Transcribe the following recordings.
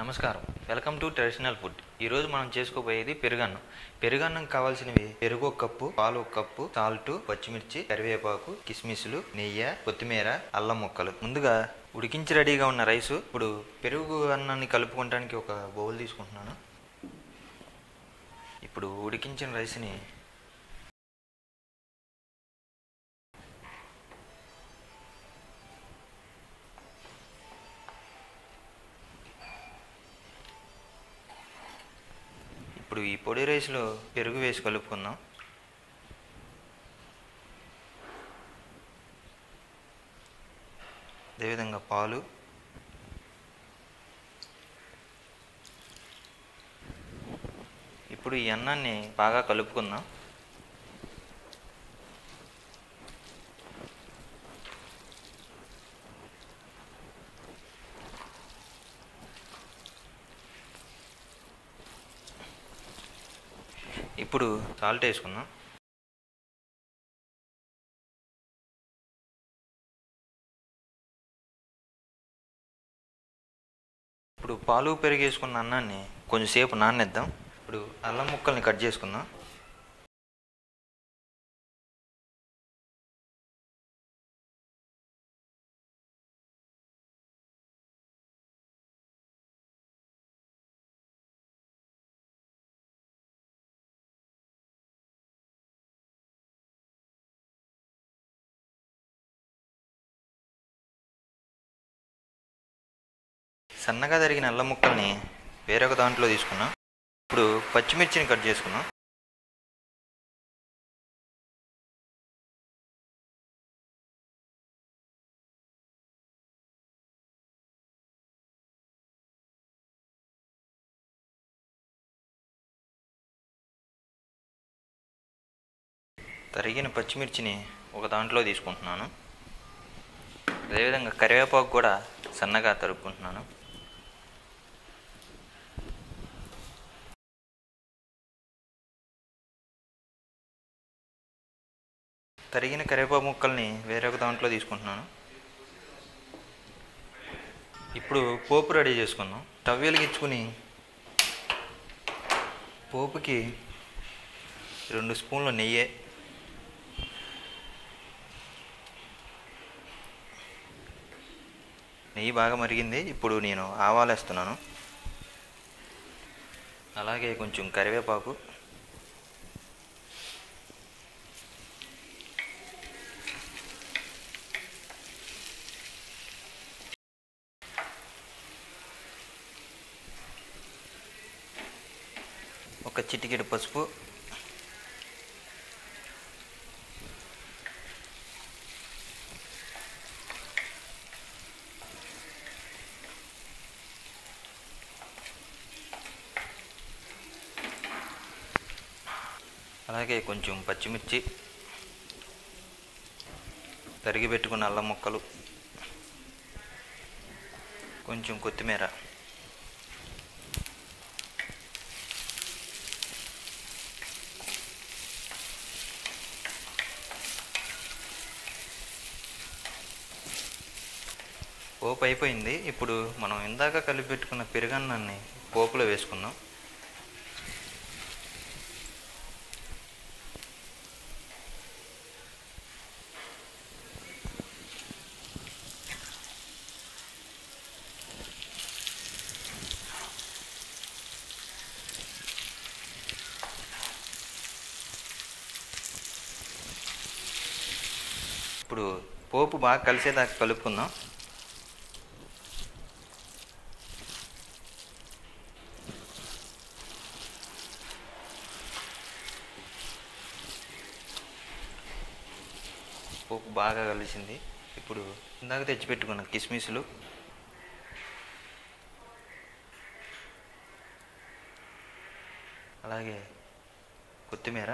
నమస్కారం. Welcome to traditional food. ఈరోజు మనం చేసుకోబోయేది పెరుగన్నం. పెరుగన్నం కావాల్సినవి పెరుగు ఒక కప్పు, పాలు ఒక కప్పు, సాల్ట్, పచ్చిమిర్చి, కరివేపాకు, కిస్మిస్లు, నెయ్యి, కొత్తిమీర, అల్లం ముక్కలు. ముందుగా ఉడికించి రెడీగా ఉన్న రైసు. ఇప్పుడు పెరుగు అన్నాన్ని కలుపుకోవడానికి ఒక బౌల్ తీసుకుంటున్నాను. ఇప్పుడు ఉడికించిన రైస్ని ఇప్పుడు ఈ పొడి రైస్లో పెరుగు వేసి కలుపుకుందాం. అదేవిధంగా పాలు, ఇప్పుడు ఈ అన్నాన్ని బాగా కలుపుకుందాం. ఇప్పుడు సాల్ట్ వేసుకుందాం. ఇప్పుడు పాలు పెరుగు వేసుకున్న అన్నాన్ని కొంచెంసేపు నాననిద్దాం. ఇప్పుడు అల్లం ముక్కల్ని కట్ చేసుకుందాం. సన్నగా తరిగిన అల్లం ముక్కల్ని వేరొక దాంట్లో తీసుకున్నాం. ఇప్పుడు పచ్చిమిర్చిని కట్ చేసుకున్నాం. తరిగిన పచ్చిమిర్చిని ఒక దాంట్లో తీసుకుంటున్నాను. అదేవిధంగా కరివేపాకు కూడా సన్నగా తరుక్కుంటున్నాను. తరిగిన కరివేపాకు ముక్కల్ని వేరొక దాంట్లో తీసుకుంటున్నాను. ఇప్పుడు పోపు రెడీ చేసుకుందాం. స్టవ్ వెలిగించుకుని పోపుకి 2 స్పూన్ల నెయ్యి, నెయ్యి బాగా మరిగింది. ఇప్పుడు నేను ఆవాలు వేస్తున్నాను. అలాగే కొంచెం కరివేపాకు, ఒక చిటికెడు పసుపు, అలాగే కొంచెం పచ్చిమిర్చి, తరిగి పెట్టుకున్న అల్లం ముక్కలు, కొంచెం కొత్తిమీర, పోపు అయిపోయింది. ఇప్పుడు మనం ఇందాక కలిపి పెట్టుకున్న పెరుగన్నాన్ని పోపులో వేసుకుందాం. ఇప్పుడు పోపు బాగా కలిసేదాకా కలుపుకుందాం. పోపు బాగా కలిసింది. ఇప్పుడు ఇందాక తెచ్చిపెట్టుకున్న కిస్మిస్లు, అలాగే కొత్తిమీర,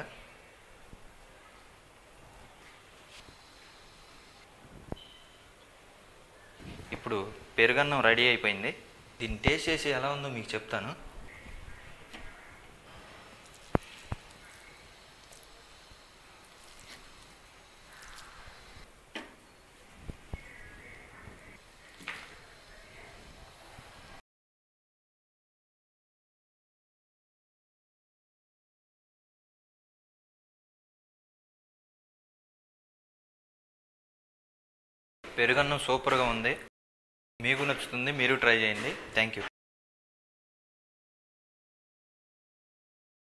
ఇప్పుడు పెరుగన్నం రెడీ అయిపోయింది. దీన్ని టేస్ట్ చేసి ఎలా ఉందో మీకు చెప్తాను. పెరుగన్నం సూపర్గా ఉంది. మీకు నచ్చుతుంది, మీరు ట్రై చేయండి. Thank you.